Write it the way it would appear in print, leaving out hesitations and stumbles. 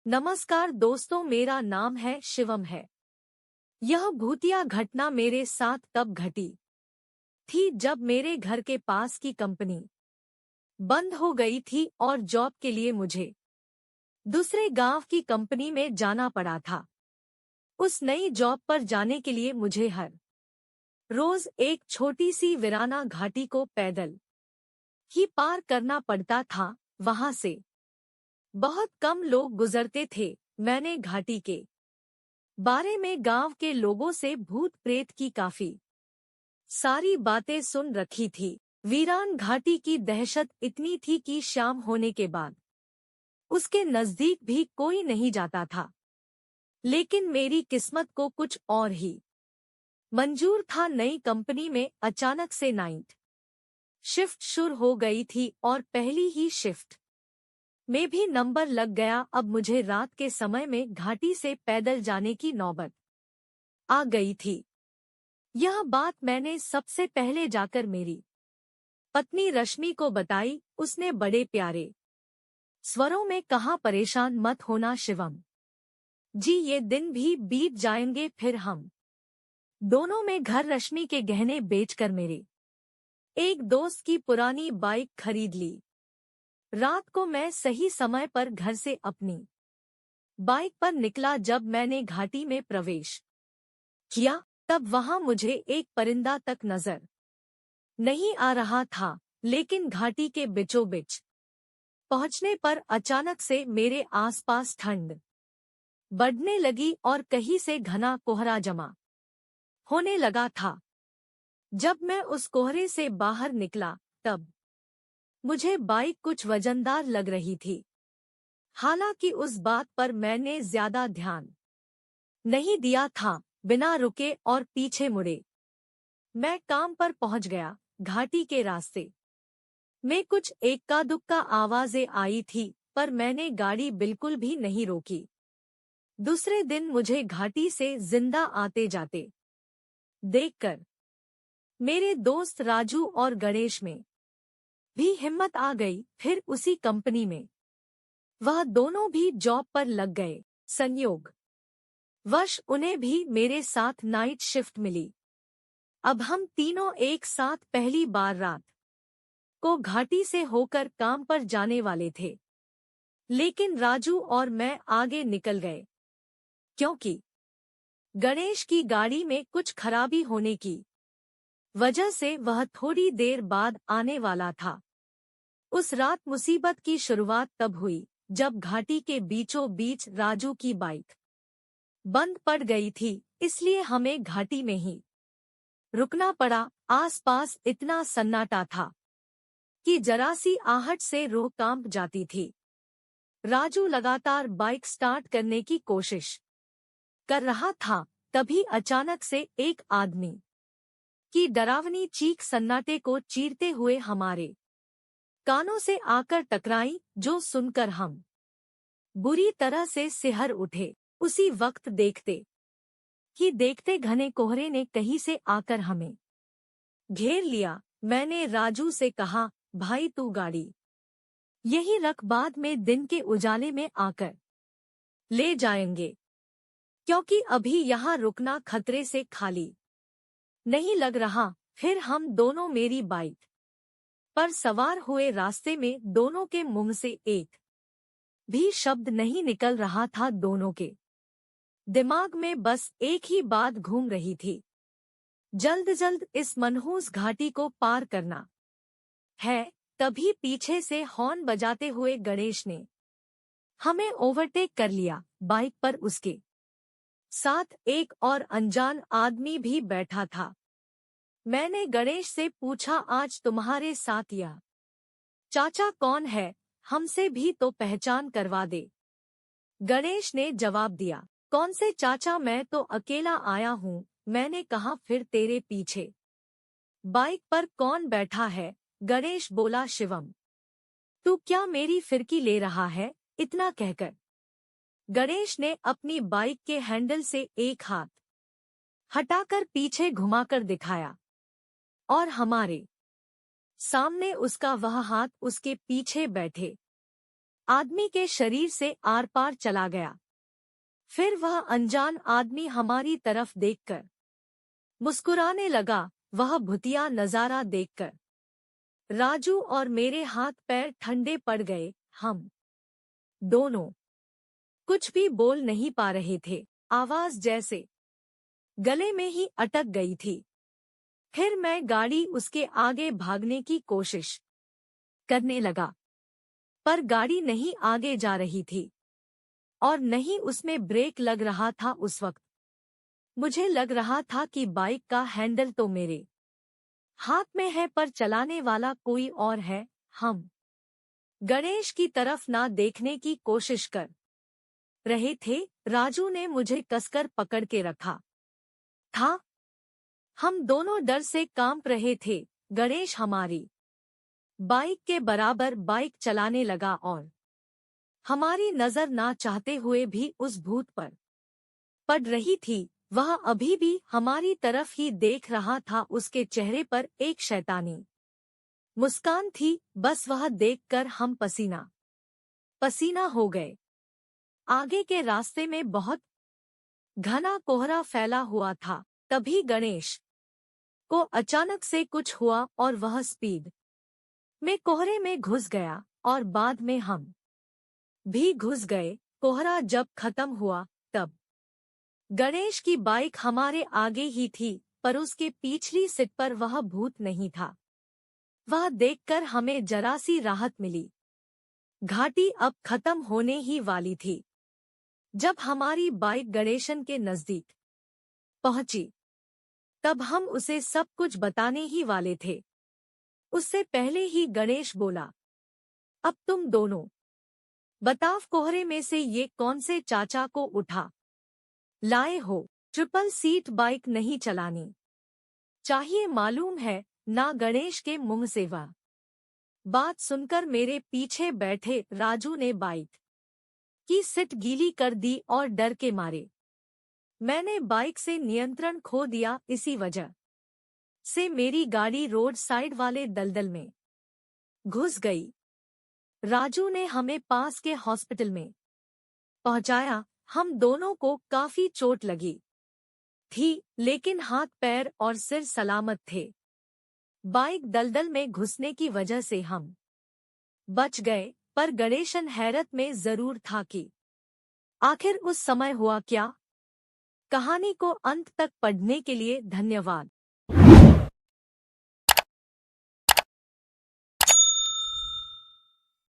नमस्कार दोस्तों, मेरा नाम है शिवम है। यह भूतिया घटना मेरे साथ तब घटी थी जब मेरे घर के पास की कंपनी बंद हो गई थी और जॉब के लिए मुझे दूसरे गांव की कंपनी में जाना पड़ा था। उस नई जॉब पर जाने के लिए मुझे हर रोज एक छोटी सी वीराना घाटी को पैदल ही पार करना पड़ता था। वहां से बहुत कम लोग गुजरते थे। मैंने घाटी के बारे में गांव के लोगों से भूत प्रेत की काफी सारी बातें सुन रखी थी। वीरान घाटी की दहशत इतनी थी कि शाम होने के बाद उसके नजदीक भी कोई नहीं जाता था। लेकिन मेरी किस्मत को कुछ और ही मंजूर था। नई कंपनी में अचानक से नाइट शिफ्ट शुरू हो गई थी और पहली ही शिफ्ट में भी नंबर लग गया। अब मुझे रात के समय में घाटी से पैदल जाने की नौबत आ गई थी। यह बात मैंने सबसे पहले जाकर मेरी पत्नी रश्मि को बताई। उसने बड़े प्यारे स्वरों में कहा, परेशान मत होना शिवम जी, ये दिन भी बीत जाएंगे, फिर हम दोनों में घर रश्मि के गहने बेचकर मेरे एक दोस्त की पुरानी बाइक खरीद ली। रात को मैं सही समय पर घर से अपनी बाइक पर निकला। जब मैंने घाटी में प्रवेश किया तब वहां मुझे एक परिंदा तक नजर नहीं आ रहा था। लेकिन घाटी के बीचों बीच पहुंचने पर अचानक से मेरे आसपास ठंड बढ़ने लगी और कहीं से घना कोहरा जमा होने लगा था। जब मैं उस कोहरे से बाहर निकला तब मुझे बाइक कुछ वजनदार लग रही थी। हालांकि उस बात पर मैंने ज्यादा ध्यान नहीं दिया था। बिना रुके और पीछे मुड़े मैं काम पर पहुंच गया। घाटी के रास्ते में कुछ एक्का दुक्का आवाजें आई थी, पर मैंने गाड़ी बिल्कुल भी नहीं रोकी। दूसरे दिन मुझे घाटी से जिंदा आते जाते देखकर मेरे दोस्त राजू और गणेश में भी हिम्मत आ गई। फिर उसी कंपनी में वह दोनों भी जॉब पर लग गए। संयोग वश उन्हें भी मेरे साथ नाइट शिफ्ट मिली। अब हम तीनों एक साथ पहली बार रात को घाटी से होकर काम पर जाने वाले थे। लेकिन राजू और मैं आगे निकल गए क्योंकि गणेश की गाड़ी में कुछ खराबी होने की वजह से वह थोड़ी देर बाद आने वाला था। उस रात मुसीबत की शुरुआत तब हुई जब घाटी के बीचों बीच राजू की बाइक बंद पड़ गई थी, इसलिए हमें घाटी में ही रुकना पड़ा। आसपास इतना सन्नाटा था कि जरा सी आहट से रूह कांप जाती थी। राजू लगातार बाइक स्टार्ट करने की कोशिश कर रहा था। तभी अचानक से एक आदमी की डरावनी चीख सन्नाटे को चीरते हुए हमारे कानों से आकर टकराई, जो सुनकर हम बुरी तरह से सिहर उठे। उसी वक्त देखते घने कोहरे ने कहीं से आकर हमें घेर लिया। मैंने राजू से कहा, भाई तू गाड़ी यही रख, बाद में दिन के उजाले में आकर ले जाएंगे, क्योंकि अभी यहाँ रुकना खतरे से खाली नहीं लग रहा। फिर हम दोनों मेरी बाइक पर सवार हुए। रास्ते में दोनों के मुंह से एक भी शब्द नहीं निकल रहा था। दोनों के दिमाग में बस एक ही बात घूम रही थी, जल्द जल्द इस मनहूस घाटी को पार करना है। तभी पीछे से हॉर्न बजाते हुए गणेश ने हमें ओवरटेक कर लिया। बाइक पर उसके साथ एक और अनजान आदमी भी बैठा था। मैंने गणेश से पूछा, आज तुम्हारे साथ यह चाचा कौन है? हमसे भी तो पहचान करवा दे। गणेश ने जवाब दिया, कौन से चाचा, मैं तो अकेला आया हूँ। मैंने कहा, फिर तेरे पीछे बाइक पर कौन बैठा है? गणेश बोला, शिवम, तू क्या मेरी फिरकी ले रहा है? इतना कहकर गणेश ने अपनी बाइक के हैंडल से एक हाथ हटाकर पीछे घुमाकर दिखाया और हमारे सामने उसका वह हाथ उसके पीछे बैठे आदमी के शरीर से आर पार चला गया। फिर वह अनजान आदमी हमारी तरफ देखकर मुस्कुराने लगा, वह भुतिया नजारा देखकर राजू और मेरे हाथ पैर ठंडे पड़ गए। हम दोनों कुछ भी बोल नहीं पा रहे थे, आवाज जैसे गले में ही अटक गई थी। फिर मैं गाड़ी उसके आगे भागने की कोशिश करने लगा, पर गाड़ी नहीं आगे जा रही थी और नहीं उसमें ब्रेक लग रहा था। उस वक्त मुझे लग रहा था कि बाइक का हैंडल तो मेरे हाथ में है पर चलाने वाला कोई और है। हम गणेश की तरफ ना देखने की कोशिश कर रहे थे। राजू ने मुझे कसकर पकड़ के रखा था। हम दोनों डर से कांप रहे थे। गणेश हमारी बाइक के बराबर बाइक चलाने लगा और हमारी नजर ना चाहते हुए भी उस भूत पर पड़ रही थी। वह अभी भी हमारी तरफ ही देख रहा था। उसके चेहरे पर एक शैतानी मुस्कान थी। बस वह देखकर हम पसीना पसीना हो गए। आगे के रास्ते में बहुत घना कोहरा फैला हुआ था। तभी गणेश को अचानक से कुछ हुआ और वह स्पीड में कोहरे में घुस गया और बाद में हम भी घुस गए। कोहरा जब खत्म हुआ तब गणेश की बाइक हमारे आगे ही थी, पर उसके पिछली सीट पर वह भूत नहीं था। वह देखकर हमें जरा सी राहत मिली। घाटी अब खत्म होने ही वाली थी। जब हमारी बाइक गणेशन के नजदीक पहुंची तब हम उसे सब कुछ बताने ही वाले थे। उससे पहले ही गणेश बोला, अब तुम दोनों बताओ, कोहरे में से ये कौन से चाचा को उठा लाए हो? ट्रिपल सीट बाइक नहीं चलानी चाहिए मालूम है ना। गणेश के मुंह से वह बात सुनकर मेरे पीछे बैठे राजू ने बाइक की सीट गीली कर दी और डर के मारे मैंने बाइक से नियंत्रण खो दिया। इसी वजह से मेरी गाड़ी रोड साइड वाले दलदल में घुस गई। राजू ने हमें पास के हॉस्पिटल में पहुंचाया। हम दोनों को काफी चोट लगी थी, लेकिन हाथ पैर और सिर सलामत थे। बाइक दलदल में घुसने की वजह से हम बच गए, पर गणेशन हैरत में जरूर था कि आखिर उस समय हुआ क्या। कहानी को अंत तक पढ़ने के लिए धन्यवाद।